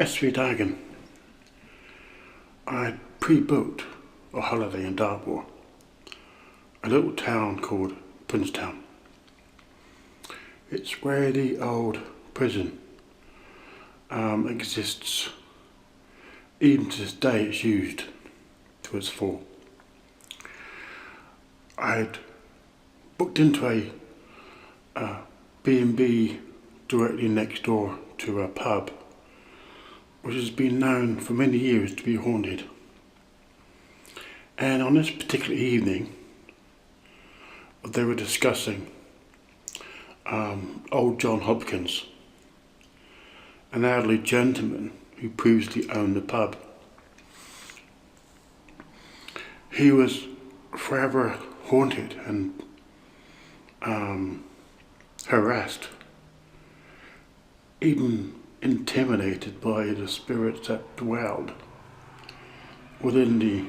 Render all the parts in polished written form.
Dagen, I had pre-booked a holiday in Dartmoor, a little town called Princetown. It's where the old prison exists. Even to this day it's used to its full. I had booked into a B&B directly next door to a pub which has been known for many years to be haunted. And on this particular evening they were discussing old John Hopkins, an elderly gentleman who previously owned the pub. He was forever haunted and harassed, even intimidated by the spirits that dwelled within the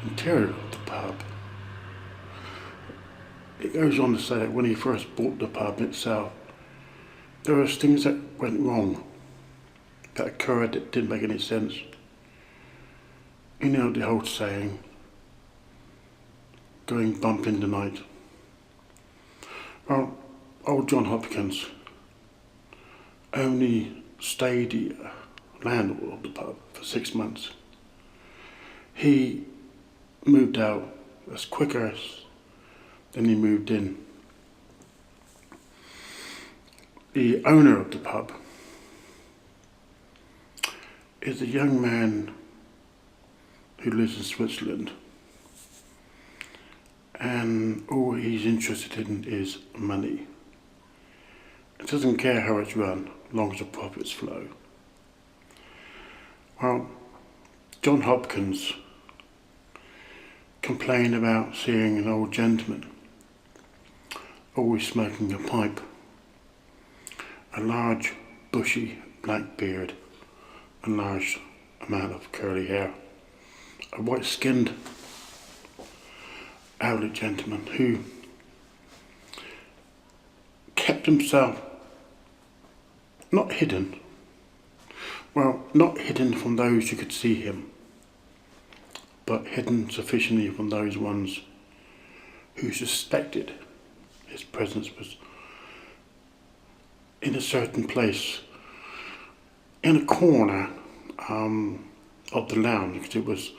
interior of the pub. It goes on to say that when he first bought the pub itself, there was things that went wrong, that occurred that didn't make any sense. You know the old saying, going bump in the night. Well, old John Hopkins only stayed the landlord of the pub for 6 months. He moved out as quicker than he moved in. The owner of the pub is a young man who lives in Switzerland, and all he's interested in is money. He doesn't care how it's run, as long as the profits flow. Well, John Hopkins complained about seeing an old gentleman always smoking a pipe, a large bushy black beard, a large amount of curly hair, a white-skinned elderly gentleman who kept himself not hidden from those who could see him, but hidden sufficiently from those ones who suspected his presence was in a certain place, in a corner of the lounge, because it was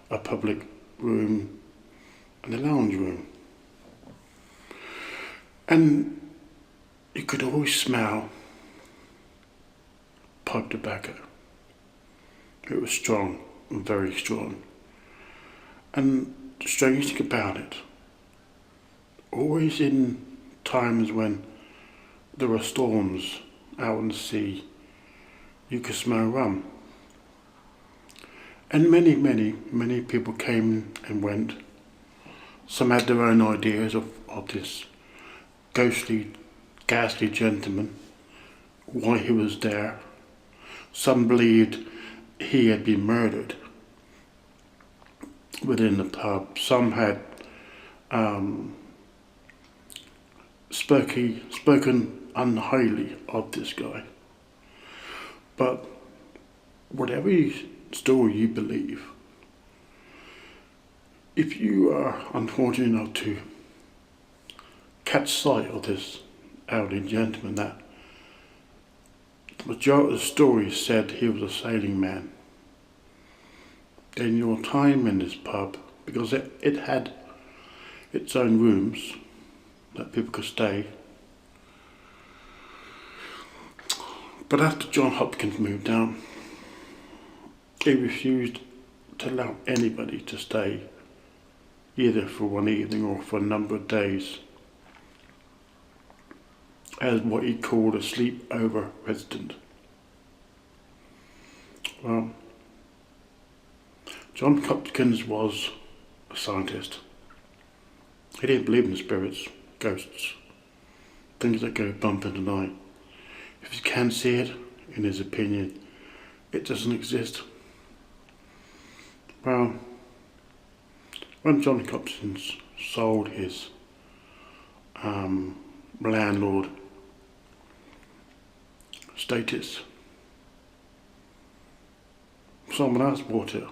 a public room and a lounge room. And you could always smell pipe tobacco. It was strong, very strong. And the strange thing about it, always in times when there were storms out on the sea, you could smell rum. And many people came and went. Some had their own ideas of this ghostly, ghastly gentleman, why he was there. Some believed he had been murdered within the pub. Some had spoken unhighly of this guy. But whatever story you believe, if you are unfortunate enough to catch sight of this elderly gentleman, that the majority of the stories said he was a sailing man, then your time in this pub, because it had its own rooms that people could stay. But after John Hopkins moved down, he refused to allow anybody to stay, either for one evening or for a number of days, as what he called a sleepover resident. Well, John Hopkins was a scientist. He didn't believe in spirits, ghosts, things that go bump in the night. If you can see it, in his opinion, it doesn't exist. Well, when John Hopkins sold his landlord status, someone else bought it,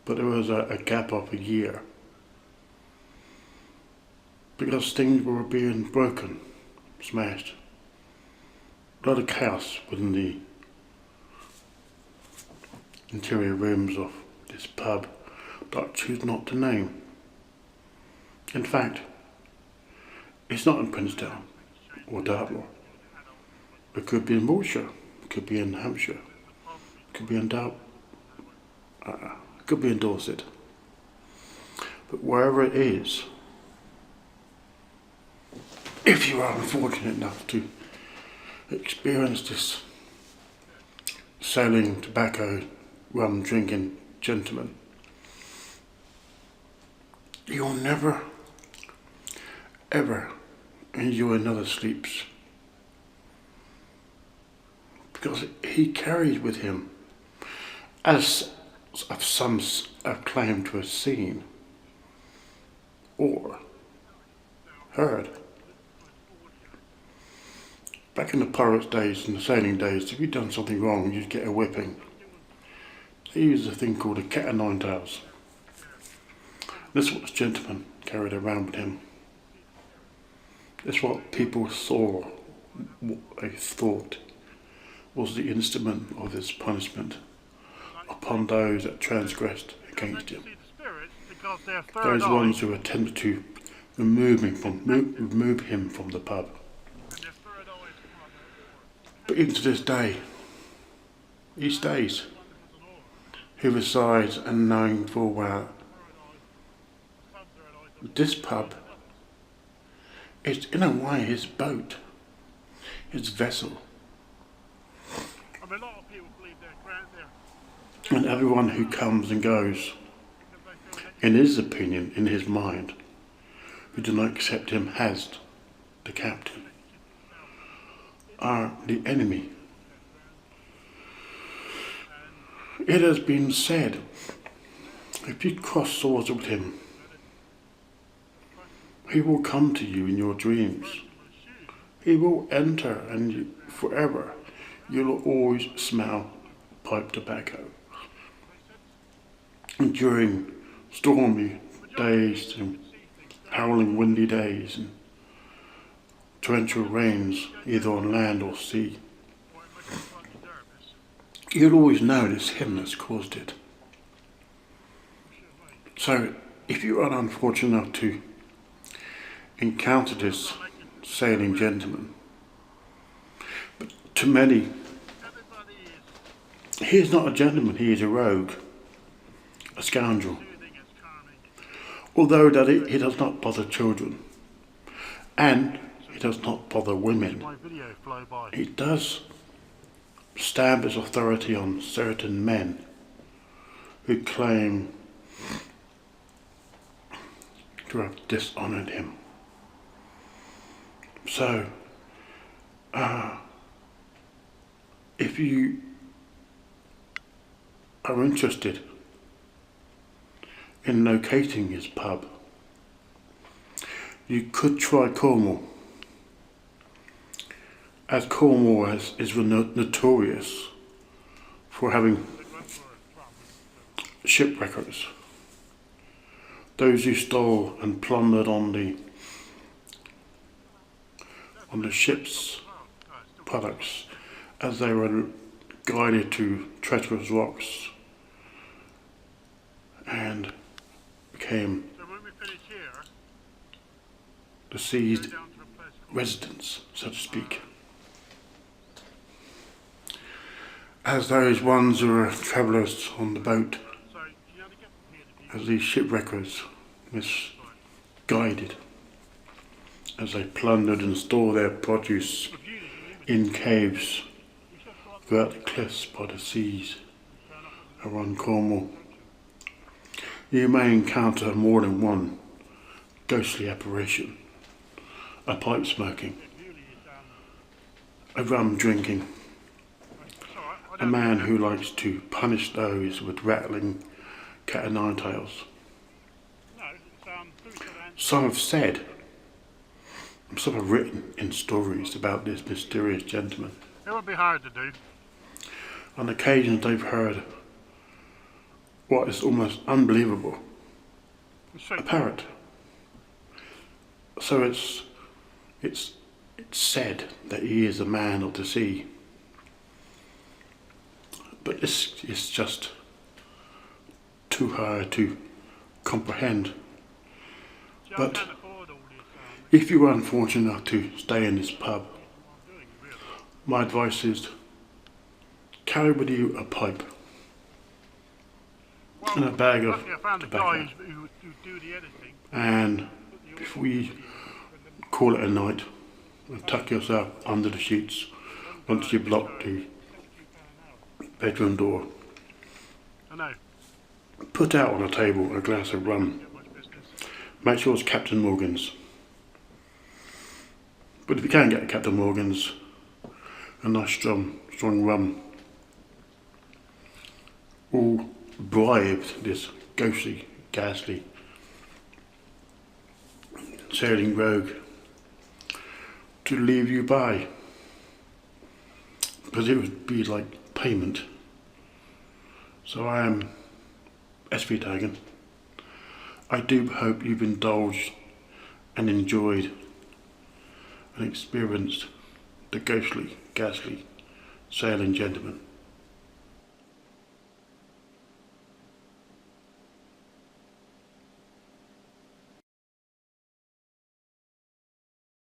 but there was a gap of a year because things were being broken, smashed. A lot of chaos within the interior rooms of this pub that I choose not to name. In fact, it's not in Princetown or Dartmoor. It could be in Wiltshire, it could be in Hampshire, it could be in it could be in Dorset. But wherever it is, if you are unfortunate enough to experience this sailing, tobacco, rum drinking gentleman, you'll never ever enjoy another sleeps, because he carries with him, as some have claimed to have seen or heard. Back in the pirates' days and the sailing days, if you'd done something wrong, you'd get a whipping. They used a thing called a cat o' nine tails. This is what this gentleman carried around with him. This is what people saw, what they thought was the instrument of his punishment upon those that transgressed against him. Those ones who attempted to remove him from the pub. But even to this day, he stays. He resides, and knowing full well this pub is in a way his boat, his vessel. And everyone who comes and goes, in his opinion, in his mind, who do not accept him as the captain, are the enemy. It has been said, if you cross swords with him, he will come to you in your dreams. He will enter, and forever you'll always smell pipe tobacco. And during stormy days and howling windy days and torrential rains, either on land or sea, you'll always know it's him that's caused it. So, if you are unfortunate enough to encounter this sailing gentleman, but to many, he is not a gentleman, he is a rogue, a scoundrel. Although that he does not bother children, and he does not bother women, he does stamp his authority on certain men who claim to have dishonoured him. So, if you are interested in locating his pub, you could try Cornwall, as Cornwall is notorious for having shipwreckers, those who stole and plundered on the ship's products as they were guided to treacherous rocks and became the seized residents, so to speak. As those ones who were travellers on the boat, as these shipwreckers misguided, as they plundered and stored their produce in caves throughout the cliffs by the seas around Cornwall. You may encounter more than one ghostly apparition, a pipe smoking, a rum drinking, a man who likes to punish those with rattling cat o' nine tails. Some have said, some have written in stories about this mysterious gentleman. It would be hard to do. On occasions they've heard what is almost unbelievable, a parrot. So it's said that he is a man of the sea, but this is just too hard to comprehend. But if you are unfortunate enough to stay in this pub, my advice is carry with you a pipe and a bag of tobacco, and before you call it a night, and tuck yourself under the sheets once you've locked the bedroom door. Put out on a table a glass of rum. Make sure it's Captain Morgan's. But if you can get Captain Morgan's, a nice strong rum, all bribed this ghostly, ghastly, sailing rogue to leave you by, because it would be like payment. So I am SV Dagan. I do hope you've indulged and enjoyed and experienced the ghostly, ghastly sailing gentleman.